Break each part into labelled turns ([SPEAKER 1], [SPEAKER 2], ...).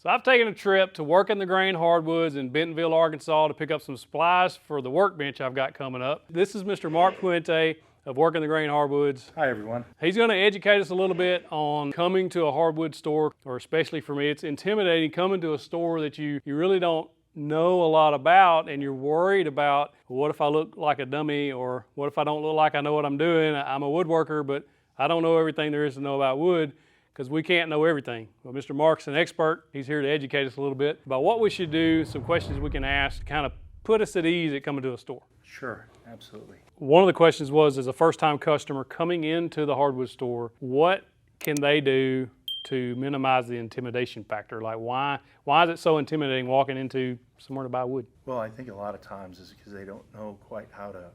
[SPEAKER 1] So I've taken a trip to Working the Grain Hardwoods in Bentonville, Arkansas to pick up some supplies for the workbench I've got coming up. This is Mr. Mark Puente of Working the Grain Hardwoods.
[SPEAKER 2] Hi everyone.
[SPEAKER 1] He's going to educate us a little bit on coming to a hardwood store, or especially for me, it's intimidating coming to a store that you really don't know a lot about, and you're worried about, what if I look like a dummy, or what if I don't look like I know what I'm doing? I'm a woodworker, but I don't know everything there is to know about wood, because we can't know everything. Well, Mr. Mark's an expert. He's here to educate us a little bit about what we should do, some questions we can ask to kind of put us at ease at coming to a store.
[SPEAKER 2] Sure, absolutely.
[SPEAKER 1] One of the questions was, as a first-time customer coming into the hardwood store, what can they do to minimize the intimidation factor? Like, why is it so intimidating walking into somewhere to buy wood?
[SPEAKER 2] Well, I think a lot of times is because they don't know quite how to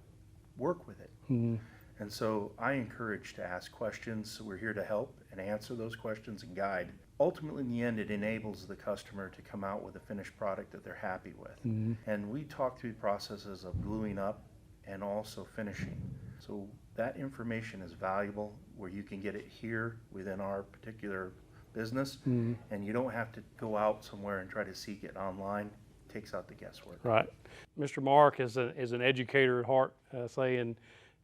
[SPEAKER 2] work with it.
[SPEAKER 1] Mm-hmm.
[SPEAKER 2] And so I encourage to ask questions. We're here to help and answer those questions and guide. Ultimately, in the end, it enables the customer to come out with a finished product that they're happy with.
[SPEAKER 1] Mm-hmm.
[SPEAKER 2] And we talk through processes of gluing up and also finishing. So that information is valuable, where you can get it here within our particular business,
[SPEAKER 1] Mm-hmm.
[SPEAKER 2] and you don't have to go out somewhere and try to seek it online. It takes out the guesswork.
[SPEAKER 1] Right. Mr. Mark is an educator at heart, and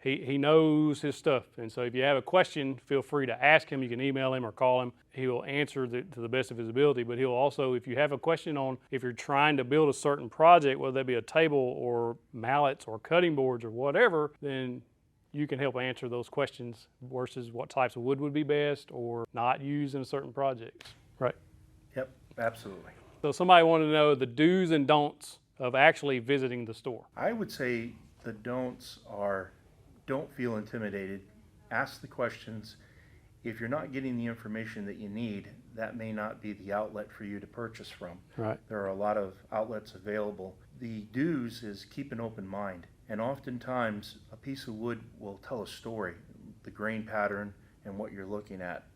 [SPEAKER 1] he knows his stuff. And so if you have a question, feel free to ask him. You can email him or call him. He will answer to the best of his ability, but he'll also, if you have a question on if you're trying to build a certain project, whether that be a table or mallets or cutting boards or whatever, then you can help answer those questions versus what types of wood would be best or not used in a certain project. Right.
[SPEAKER 2] Yep, absolutely.
[SPEAKER 1] So somebody wanted to know the do's and don'ts of actually visiting the store.
[SPEAKER 2] I would say the don'ts are, don't feel intimidated. Ask the questions. If you're not getting the information that you need, that may not be the outlet for you to purchase from.
[SPEAKER 1] Right.
[SPEAKER 2] There are a lot of outlets available. The do's is keep an open mind. And oftentimes, a piece of wood will tell a story, the grain pattern and what you're looking at.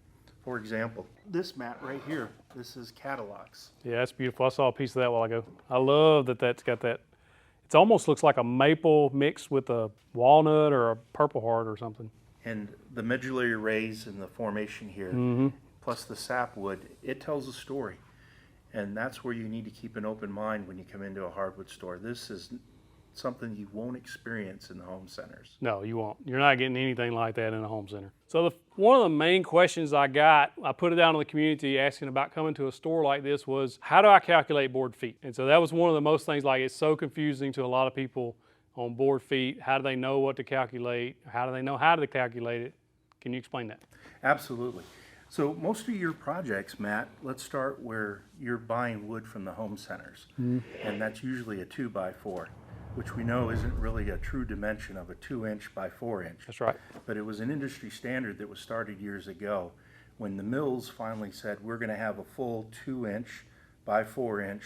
[SPEAKER 2] For example, this mat right here, this is catalogs.
[SPEAKER 1] Yeah, that's beautiful. I saw a piece of that a while ago. I love that that's got that. It almost looks like a maple mixed with a walnut or a purple heart or something.
[SPEAKER 2] And the medullary rays and the formation here,
[SPEAKER 1] Mm-hmm.
[SPEAKER 2] plus the sapwood, it tells a story. And that's where you need to keep an open mind when you come into a hardwood store. This is something you won't experience in the home centers.
[SPEAKER 1] No, you won't. You're not getting anything like that in a home center. So one of the main questions I put it out in the community asking about coming to a store like this was, how do I calculate board feet? And so that was one of the most things, like, it's so confusing to a lot of people on board feet. How do they know what to calculate? How do they know how to calculate it? Can you explain that?
[SPEAKER 2] Absolutely. So most of your projects, Matt, let's start where you're buying wood from the home centers. Mm-hmm. And that's usually a 2x4. Which we know isn't really a true dimension of a 2-inch by 4-inch.
[SPEAKER 1] That's right.
[SPEAKER 2] But it was an industry standard that was started years ago when the mills finally said, we're going to have a full 2-inch by 4-inch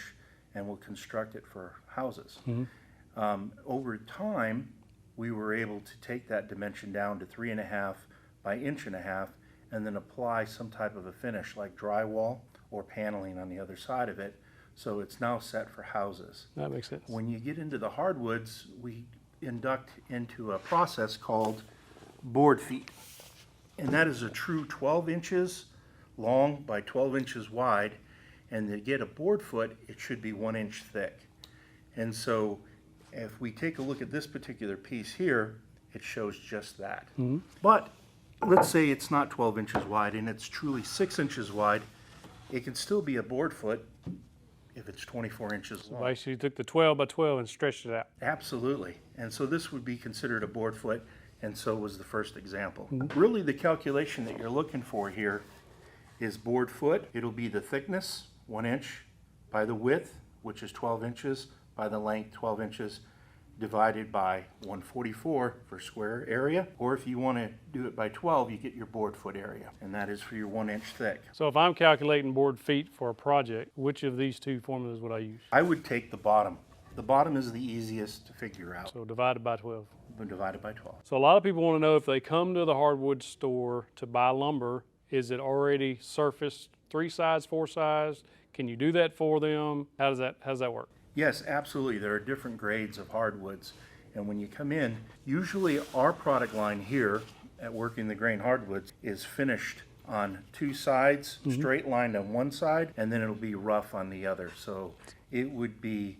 [SPEAKER 2] and we'll construct it for houses. Mm-hmm. Over time, we were able to take that dimension down to 3.5 by 1.5 inches and then apply some type of a finish like drywall or paneling on the other side of it. So it's now set for houses.
[SPEAKER 1] That makes sense.
[SPEAKER 2] When you get into the hardwoods, we induct into a process called board feet. And that is a true 12 inches long by 12 inches wide. And to get a board foot, it should be 1 inch thick. And so if we take a look at this particular piece here, it shows just that. Mm-hmm. But let's say it's not 12 inches wide and it's truly 6 inches wide. It can still be a board foot if it's 24 inches long.
[SPEAKER 1] So basically, you took the 12 by 12 and stretched it out.
[SPEAKER 2] Absolutely. And so this would be considered a board foot, and so was the first example. Mm-hmm. Really, the calculation that you're looking for here is board foot. It'll be the thickness, 1 inch, by the width, which is 12 inches, by the length, 12 inches, divided by 144 for square area. Or if you want to do it by 12, you get your board foot area, and that is for your 1 inch thick.
[SPEAKER 1] So if I'm calculating board feet for a project, which of these two formulas would I use?
[SPEAKER 2] I would take the bottom. The bottom is the easiest to figure out.
[SPEAKER 1] So divided by 12.
[SPEAKER 2] Divided by 12.
[SPEAKER 1] So a lot of people want to know, if they come to the hardwood store to buy lumber, is it already surfaced 3-size, 4-size? Can you do that for them? How does that work?
[SPEAKER 2] Yes, absolutely. There are different grades of hardwoods. And when you come in, usually our product line here at Working the Grain Hardwoods is finished on two sides, straight lined on one side, and then it'll be rough on the other. So it would be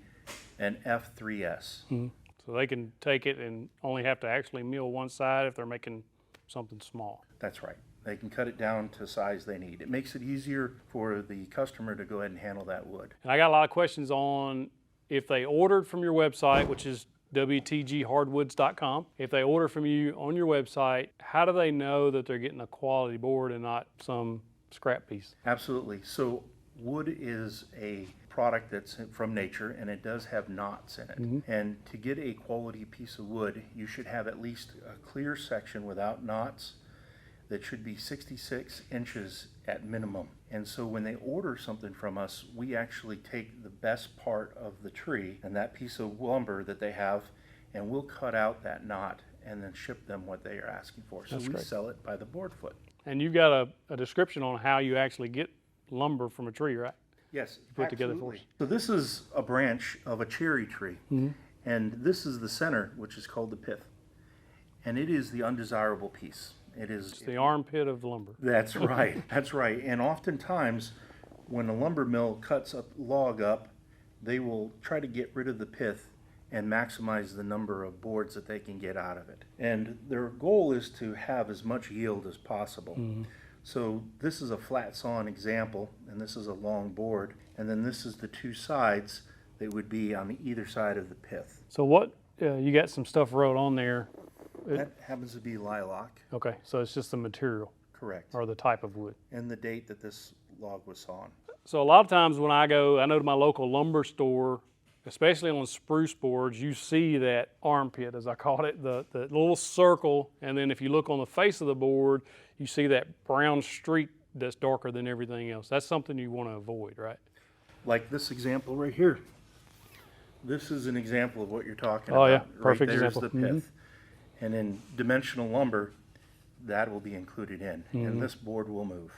[SPEAKER 2] an F3S.
[SPEAKER 1] So they can take it and only have to actually mill one side if they're making something small.
[SPEAKER 2] That's right. They can cut it down to size they need. It makes it easier for the customer to go ahead and handle that wood.
[SPEAKER 1] And I got a lot of questions on if they ordered from your website, which is wtghardwoods.com. If they order from you on your website, how do they know that they're getting a quality board and not some scrap piece?
[SPEAKER 2] Absolutely. So wood is a product that's from nature, and it does have knots in it. And to get a quality piece of wood, you should have at least a clear section without knots that should be 66 inches at minimum. And so when they order something from us, we actually take the best part of the tree and that piece of lumber that they have, and we'll cut out that knot and then ship them what they are asking for. So we sell it by the board foot.
[SPEAKER 1] And you've got a description on how you actually get lumber from a tree, right?
[SPEAKER 2] Yes,
[SPEAKER 1] put together for us.
[SPEAKER 2] So this is a branch of a cherry tree, and this is the center, which is called the pith. And it is the undesirable piece.
[SPEAKER 1] It's the armpit of lumber.
[SPEAKER 2] That's right. That's right. And oftentimes, when a lumber mill cuts a log up, they will try to get rid of the pith and maximize the number of boards that they can get out of it. And their goal is to have as much yield as possible. So this is a flat sawn example, and this is a long board, and then this is the two sides that would be on either side of the pith.
[SPEAKER 1] So what, you got some stuff wrote on there.
[SPEAKER 2] That happens to be lilac.
[SPEAKER 1] Okay, so it's just the material.
[SPEAKER 2] Correct.
[SPEAKER 1] Or the type of wood.
[SPEAKER 2] And the date that this log was sawn.
[SPEAKER 1] So a lot of times when I know to my local lumber store, especially on spruce boards, you see that armpit, as I call it, the little circle, and then if you look on the face of the board, you see that brown streak that's darker than everything else. That's something you want to avoid, right?
[SPEAKER 2] Like this example right here. This is an example of what you're talking
[SPEAKER 1] about.
[SPEAKER 2] Oh
[SPEAKER 1] yeah, perfect
[SPEAKER 2] right there's
[SPEAKER 1] example.
[SPEAKER 2] The pith. And in dimensional lumber, that will be included in, and this board will move.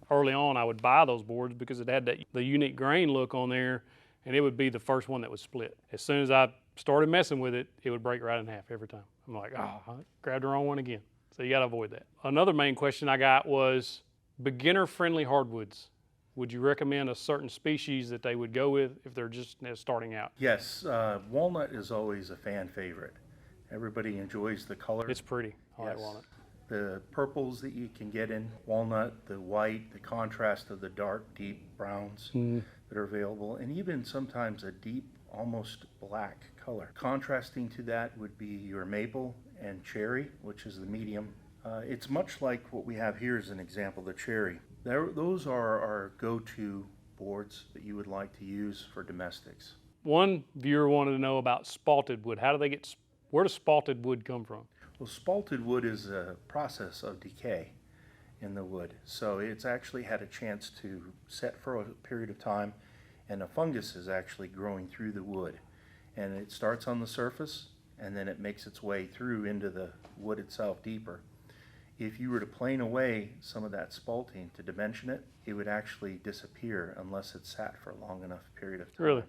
[SPEAKER 1] Early on, I would buy those boards because it had the unique grain look on there, and it would be the first one that would split. As soon as I started messing with it, it would break right in half every time. I'm like, I grabbed the wrong one again. So you got to avoid that. Another main question I got was beginner-friendly hardwoods. Would you recommend a certain species that they would go with if they're just starting out?
[SPEAKER 2] Yes, walnut is always a fan favorite. Everybody enjoys the color.
[SPEAKER 1] It's pretty. I like walnut.
[SPEAKER 2] The purples that you can get in walnut, the white, the contrast of the dark, deep browns that are available, and even sometimes a deep, almost black color. Contrasting to that would be your maple and cherry, which is the medium. It's much like what we have here as an example, the cherry. Those are our go-to boards that you would like to use for domestics.
[SPEAKER 1] One viewer wanted to know about spalted wood. Where does spalted wood come from?
[SPEAKER 2] Well, spalted wood is a process of decay in the wood. So it's actually had a chance to set for a period of time, and a fungus is actually growing through the wood. And it starts on the surface, and then it makes its way through into the wood itself deeper. If you were to plane away some of that spalting to dimension it, it would actually disappear unless it sat for a long enough period of time.
[SPEAKER 1] Really?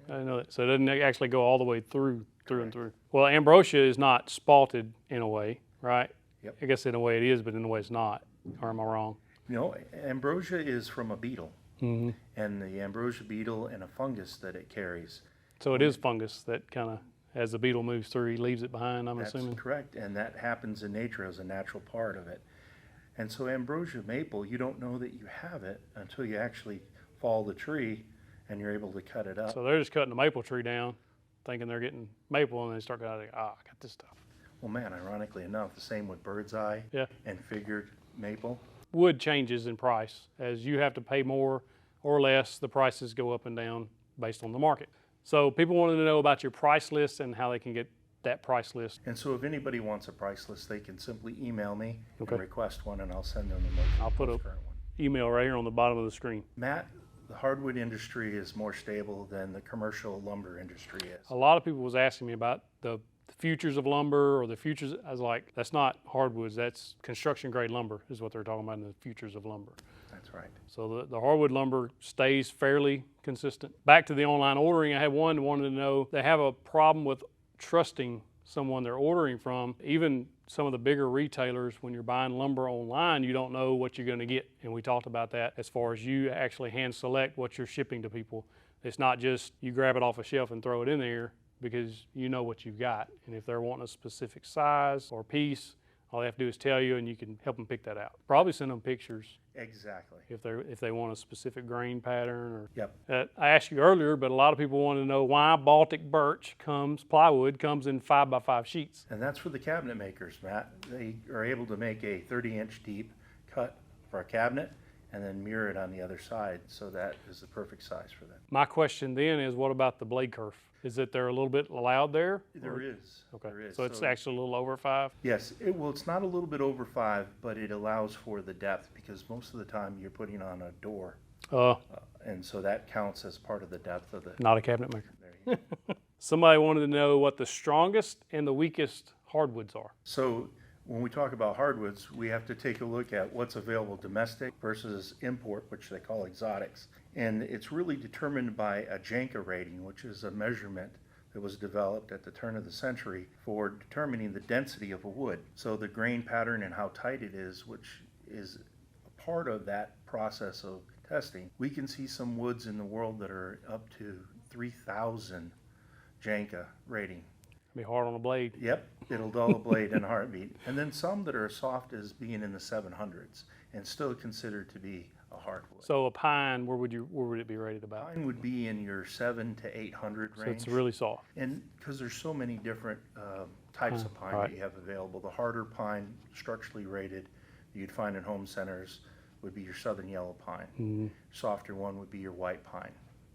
[SPEAKER 1] I didn't know that. So it doesn't actually go all the way through and through. Well, ambrosia is not spalted in a way, right?
[SPEAKER 2] Yep.
[SPEAKER 1] I guess in a way it is, but in a way it's not. Or am I wrong?
[SPEAKER 2] No, ambrosia is from a beetle. And the ambrosia beetle and a fungus that it carries.
[SPEAKER 1] So it is fungus that kind of, as the beetle moves through, he leaves it behind, I'm assuming?
[SPEAKER 2] That's correct, and that happens in nature as a natural part of it. And so ambrosia maple, you don't know that you have it until you actually fall the tree and you're able to cut it up.
[SPEAKER 1] So they're just cutting the maple tree down, thinking they're getting maple, and they start going, I got this stuff.
[SPEAKER 2] Well, man, ironically enough, the same with bird's eye and figured maple.
[SPEAKER 1] Wood changes in price. As you have to pay more or less, the prices go up and down based on the market. So people wanted to know about your price list and how they can get that price list.
[SPEAKER 2] And so if anybody wants a price list, they can simply email me and request one, and I'll send them the most
[SPEAKER 1] I'll put an email right here on the bottom of the screen.
[SPEAKER 2] Matt, the hardwood industry is more stable than the commercial lumber industry is.
[SPEAKER 1] A lot of people was asking me about the futures of lumber or the futures. I was like, that's not hardwoods, that's construction grade lumber is what they're talking about in the futures of lumber.
[SPEAKER 2] That's right.
[SPEAKER 1] So the hardwood lumber stays fairly consistent. Back to the online ordering, I had one wanted to know they have a problem with trusting someone they're ordering from. Even some of the bigger retailers, when you're buying lumber online, you don't know what you're going to get. And we talked about that as far as you actually hand select what you're shipping to people. It's not just you grab it off a shelf and throw it in there, because you know what you've got. And if they're wanting a specific size or piece, all they have to do is tell you, and you can help them pick that out. Probably send them pictures.
[SPEAKER 2] Exactly.
[SPEAKER 1] If they want a specific grain pattern. Or
[SPEAKER 2] Yep.
[SPEAKER 1] I asked you earlier, but a lot of people want to know why Baltic Birch plywood comes in 5x5 sheets.
[SPEAKER 2] And that's for the cabinet makers, Matt. They are able to make a 30-inch deep cut for a cabinet and then mirror it on the other side, so that is the perfect size for them.
[SPEAKER 1] My question then is, what about the blade kerf? Is it they're a little bit loud there?
[SPEAKER 2] There is.
[SPEAKER 1] Okay.
[SPEAKER 2] There is.
[SPEAKER 1] So it's actually a little over 5?
[SPEAKER 2] Yes. Well, it's not a little bit over 5, but it allows for the depth, because most of the time you're putting on a door. And so that counts as part of the depth of the...
[SPEAKER 1] Not a cabinet maker.
[SPEAKER 2] There you go.
[SPEAKER 1] Somebody wanted to know what the strongest and the weakest hardwoods are.
[SPEAKER 2] So when we talk about hardwoods, we have to take a look at what's available domestic versus import, which they call exotics. And it's really determined by a Janka rating, which is a measurement that was developed at the turn of the century for determining the density of a wood. So the grain pattern and how tight it is, which is a part of that process of testing. We can see some woods in the world that are up to 3,000 Janka rating.
[SPEAKER 1] Be hard on the blade.
[SPEAKER 2] Yep, it'll dull a blade in a heartbeat. And then some that are as soft as being in the 700s and still considered to be a hardwood.
[SPEAKER 1] So a pine, where would it be rated about?
[SPEAKER 2] Pine would be in your 700 to 800 range.
[SPEAKER 1] So it's really soft.
[SPEAKER 2] And because there's so many different types of pine that you have available. The harder pine, structurally rated, that you'd find in home centers, would be your southern yellow pine.
[SPEAKER 1] Mm-hmm.
[SPEAKER 2] Softer one would be your white pine,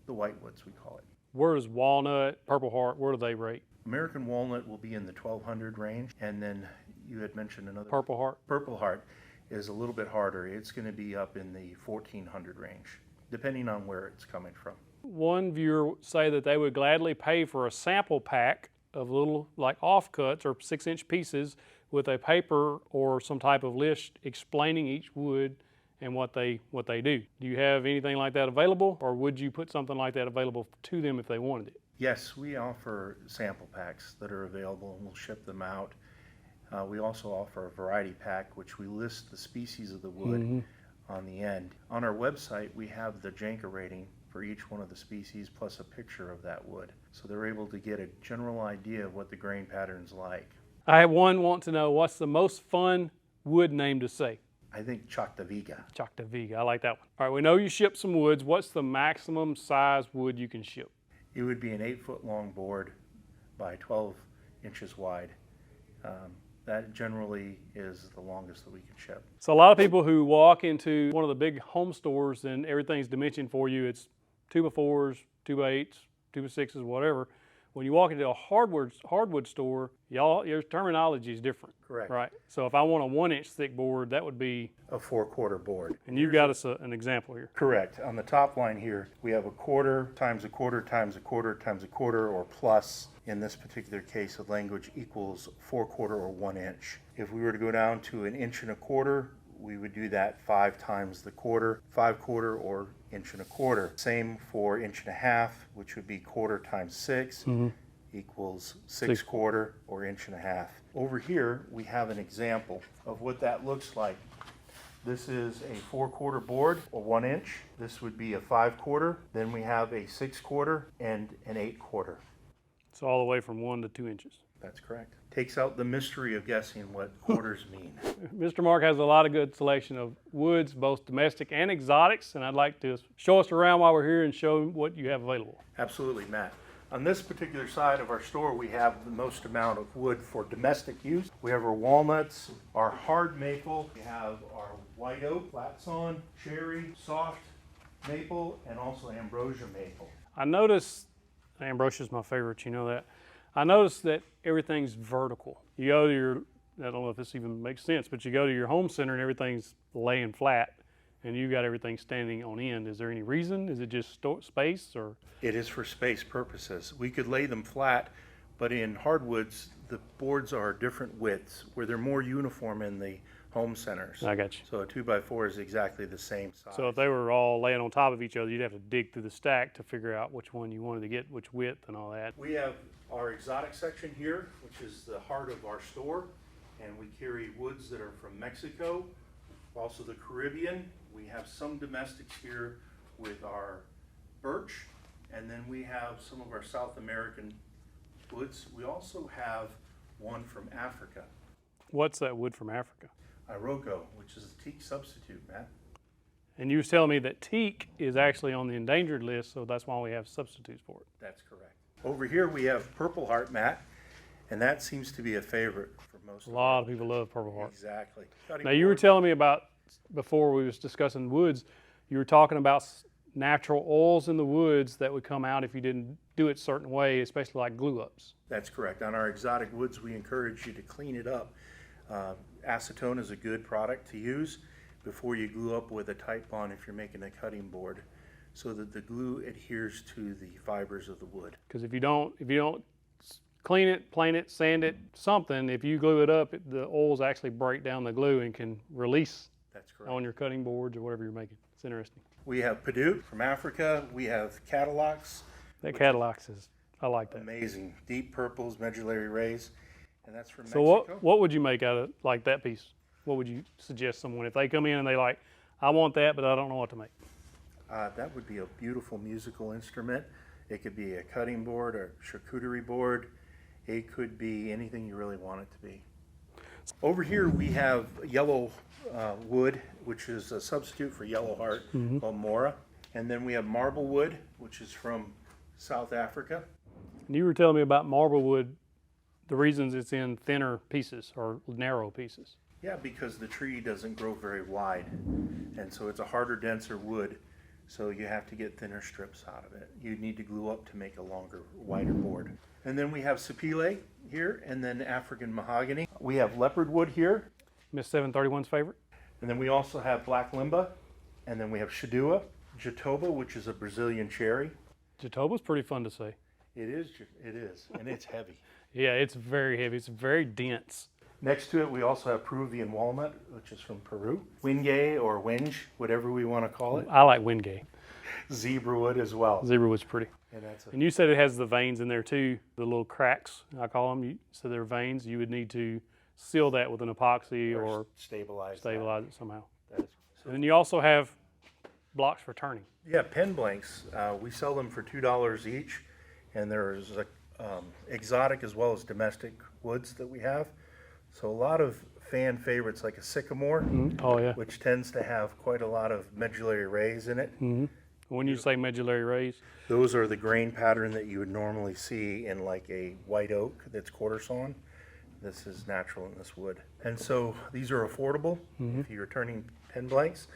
[SPEAKER 2] the whitewoods we call it.
[SPEAKER 1] Where does walnut, purple heart, where do they rate?
[SPEAKER 2] American walnut will be in the 1200 range, and then you had mentioned another.
[SPEAKER 1] Purple heart?
[SPEAKER 2] Purple heart is a little bit harder. It's going to be up in the 1400 range, depending on where it's coming from.
[SPEAKER 1] One viewer say that they would gladly pay for a sample pack of little like offcuts or 6-inch pieces with a paper or some type of list explaining each wood and what they do. Do you have anything like that available, or would you put something like that available to them if they wanted it?
[SPEAKER 2] Yes, we offer sample packs that are available, and we'll ship them out. We also offer a variety pack, which we list the species of the wood on the end. On our website, we have the Janka rating for each one of the species, plus a picture of that wood. So they're able to get a general idea of what the grain pattern's like.
[SPEAKER 1] I have one want to know, what's the most fun wood name to say?
[SPEAKER 2] I think Choctaviga.
[SPEAKER 1] Choctaviga, I like that one. All right, we know you ship some woods. What's the maximum size wood you can ship?
[SPEAKER 2] It would be an 8-foot long board by 12 inches wide. That generally is the longest that we can ship.
[SPEAKER 1] So a lot of people who walk into one of the big home stores and everything's dimensioned for you, it's 2x4s, 2x8s, 2x6s, whatever. When you walk into a hardwood store, your terminology is different.
[SPEAKER 2] Correct.
[SPEAKER 1] Right. So if I want a 1-inch thick board, that would be
[SPEAKER 2] a 4-quarter board.
[SPEAKER 1] And you've got us an example here.
[SPEAKER 2] Correct. On the top line here, we have a quarter times a quarter times a quarter times a quarter, or plus, in this particular case of language, equals 4-quarter or 1 inch. If we were to go down to 1 1/4 inch, we would do that 5 times the quarter, 5-quarter or 1 1/4 inch. Same for 1 1/2 inch, which would be quarter times 6 equals 6-quarter or 1 1/2 inch. Over here, we have an example of what that looks like. This is a 4-quarter board, or 1 inch. This would be a 5-quarter. Then we have a 6-quarter and an 8-quarter.
[SPEAKER 1] It's all the way from 1 to 2 inches.
[SPEAKER 2] That's correct. Takes out the mystery of guessing what quarters mean.
[SPEAKER 1] Mr. Mark has a lot of good selection of woods, both domestic and exotics, and I'd like to show us around while we're here and show what you have available.
[SPEAKER 2] Absolutely, Matt. On this particular side of our store, we have the most amount of wood for domestic use. We have our walnuts, our hard maple, we have our white oak, flat sawn, cherry, soft maple, and also ambrosia maple.
[SPEAKER 1] I noticed, ambrosia is my favorite, you know that. I noticed that everything's vertical. You go to your, I don't know if this even makes sense, but you go to your home center and everything's laying flat, and you got everything standing on end. Is there any reason? Is it just space, or?
[SPEAKER 2] It is for space purposes. We could lay them flat, but in hardwoods, the boards are different widths, where they're more uniform in the home centers.
[SPEAKER 1] I got you.
[SPEAKER 2] So a 2x4 is exactly the same size.
[SPEAKER 1] So if they were all laying on top of each other, you'd have to dig through the stack to figure out which one you wanted to get, which width and all that.
[SPEAKER 2] We have our exotic section here, which is the heart of our store, And we carry woods that are from Mexico, also the Caribbean. We have some domestics here with our birch, and then we have some of our South American woods. We also have one from Africa.
[SPEAKER 1] What's that wood from Africa?
[SPEAKER 2] Iroko, which is a teak substitute, Matt.
[SPEAKER 1] And you was telling me that teak is actually on the endangered list, so that's why we have substitutes for it.
[SPEAKER 2] That's correct. Over here we have Purple Heart, Matt, and that seems to be a favorite for most
[SPEAKER 1] A lot of people love Purple Heart.
[SPEAKER 2] Exactly.
[SPEAKER 1] Now you were telling me about, before we was discussing woods, you were talking about natural oils in the woods that would come out if you didn't do it a certain way, especially like glue-ups.
[SPEAKER 2] That's correct. On our exotic woods, we encourage you to clean it up. Acetone is a good product to use before you glue up with a tight bond if you're making a cutting board, so that the glue adheres to the fibers of the wood.
[SPEAKER 1] Because if you don't clean it, plane it, sand it, something, if you glue it up, the oils actually break down the glue and can release
[SPEAKER 2] That's correct.
[SPEAKER 1] on your cutting boards or whatever you're making. It's interesting.
[SPEAKER 2] We have Padauk from Africa. We have Cadillacs.
[SPEAKER 1] That Cadillacs is, I like that.
[SPEAKER 2] Amazing. Deep purples, medullary rays, and that's from
[SPEAKER 1] So
[SPEAKER 2] Mexico.
[SPEAKER 1] what would you make out of like that piece? What would you suggest someone, if they come in and they like, I want that, but I don't know what to make?
[SPEAKER 2] That would be a beautiful musical instrument. It could be a cutting board or charcuterie board. It could be anything you really want it to be. Over here we have yellow wood, which is a substitute for yellow heart, called Mora. And then we have marble wood, which is from South Africa.
[SPEAKER 1] And you were telling me about marble wood, the reasons it's in thinner pieces or narrow pieces.
[SPEAKER 2] Yeah, because the tree doesn't grow very wide, and so it's a harder, denser wood, so you have to get thinner strips out of it. You need to glue up to make a longer, wider board. And then we have sapele here, and then African mahogany. We have leopard wood here,
[SPEAKER 1] Miss 731's favorite?
[SPEAKER 2] and then we also have black limba, and then we have shadua, jatoba, which is a Brazilian cherry.
[SPEAKER 1] Jatoba's pretty fun to say.
[SPEAKER 2] It is, and it's heavy.
[SPEAKER 1] Yeah, it's very heavy. It's very dense.
[SPEAKER 2] Next to it, we also have Peruvian walnut, which is from Peru. Wenge or wenge, whatever we want to call it.
[SPEAKER 1] I like Wingate.
[SPEAKER 2] Zebra wood as well.
[SPEAKER 1] Zebra wood's pretty.
[SPEAKER 2] And that's
[SPEAKER 1] And you said it has the veins in there too, the little cracks, I call them. You said they're veins. You would need to seal that with an epoxy or
[SPEAKER 2] stabilize
[SPEAKER 1] stabilize it somehow.
[SPEAKER 2] That is,
[SPEAKER 1] And then you also have blocks for turning.
[SPEAKER 2] yeah, pen blanks. We sell them for $2 each, and there's exotic as well as domestic woods that we have. So a lot of fan favorites like a sycamore,
[SPEAKER 1] Oh yeah.
[SPEAKER 2] which tends to have quite a lot of medullary rays in it.
[SPEAKER 1] When you say medullary rays,
[SPEAKER 2] Those are the grain pattern that you would normally see in like a white oak that's quarter sawn. This is natural in this wood. And so these are affordable if you're turning pen blanks.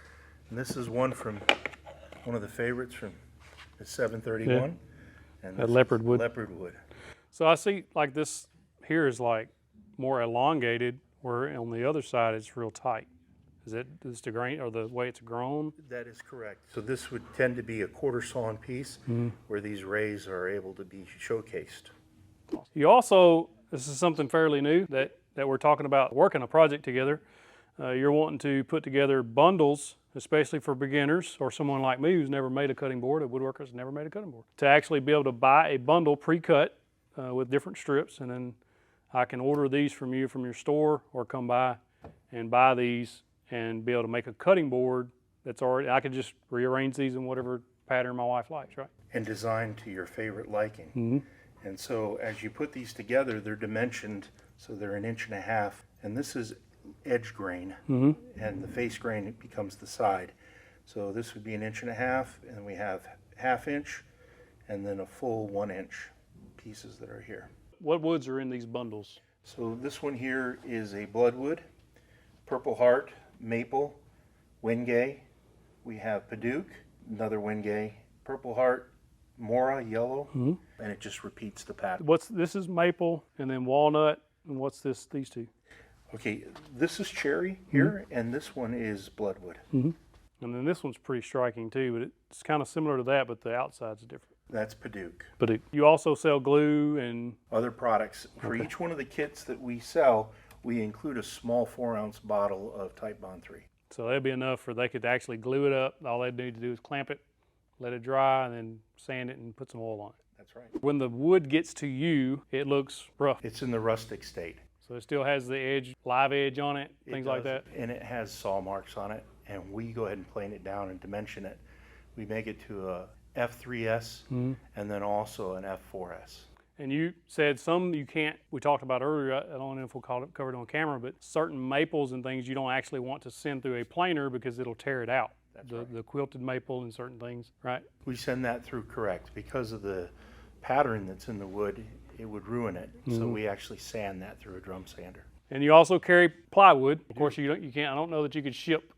[SPEAKER 2] And this is one of the favorites from the 731. And
[SPEAKER 1] that
[SPEAKER 2] this
[SPEAKER 1] leopard
[SPEAKER 2] is
[SPEAKER 1] wood.
[SPEAKER 2] Leopard wood.
[SPEAKER 1] So I see like this here is like more elongated, where on the other side it's real tight. Is the grain or the way it's grown?
[SPEAKER 2] That is correct. So this would tend to be a quarter sawn piece where these rays are able to be showcased.
[SPEAKER 1] You also, this is something fairly new that we're talking about working a project together. You're wanting to put together bundles, especially for beginners or someone like me who's never made a cutting board, a woodworker has never made a cutting board, to actually be able to buy a bundle pre-cut with different strips, and then I can order these from you from your store or come by and buy these and be able to make a cutting board that's already, I could just rearrange these in whatever pattern my wife likes, right?
[SPEAKER 2] And designed to your favorite liking. And so as you put these together, they're dimensioned, so they're 1.5 inches. And this is edge grain, and the face grain becomes the side. So this would be 1.5 inches, and we have 1/2 inch, and then a full 1 inch pieces that are here.
[SPEAKER 1] What woods are in these bundles?
[SPEAKER 2] So this one here is a bloodwood, purple heart, maple, wenge. We have Padauk, another wenge, purple heart, Mora, yellow, and it just repeats the pattern.
[SPEAKER 1] This is maple, and then walnut, and what's these two?
[SPEAKER 2] Okay, this is cherry here, and this one is bloodwood.
[SPEAKER 1] And then this one's pretty striking too, but it's kind of similar to that, but the outside's different.
[SPEAKER 2] That's Padauk.
[SPEAKER 1] But you also sell glue and
[SPEAKER 2] Other products. For each one of the kits that we sell, we include a small 4-ounce bottle of Type Bond 3.
[SPEAKER 1] so that'd be enough for they could actually glue it up. All they'd need to do is clamp it, let it dry, and then sand it and put some oil on it.
[SPEAKER 2] That's right.
[SPEAKER 1] When the wood gets to you, it looks rough.
[SPEAKER 2] It's in the rustic state.
[SPEAKER 1] So it still has the edge, live edge on it, things like that?
[SPEAKER 2] And it has saw marks on it, and we go ahead and plane it down and dimension it. We make it to a F3S and then also an F4S.
[SPEAKER 1] And you said some you can't, we talked about earlier, I don't know if we'll cover it on camera, but certain maples and things you don't actually want to send through a planer because it'll tear it out.
[SPEAKER 2] That's right.
[SPEAKER 1] The quilted maple and certain things, right?
[SPEAKER 2] We send that through correct. Because of the pattern that's in the wood, it would ruin it. So we actually sand that through a drum sander.
[SPEAKER 1] And you also carry plywood. Of course, you can't, I don't know that you could ship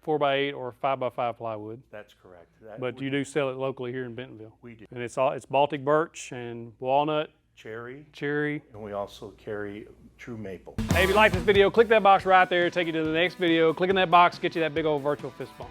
[SPEAKER 1] 4x8 or 5x5 plywood.
[SPEAKER 2] That's correct.
[SPEAKER 1] But you do sell it locally here in Bentonville.
[SPEAKER 2] We do.
[SPEAKER 1] And it's Baltic birch and walnut,
[SPEAKER 2] Cherry,
[SPEAKER 1] and
[SPEAKER 2] we also carry true maple.
[SPEAKER 1] Hey, if you like this video, click that box right there, take you to the next video. Click in that box, get you that big old virtual fist bump.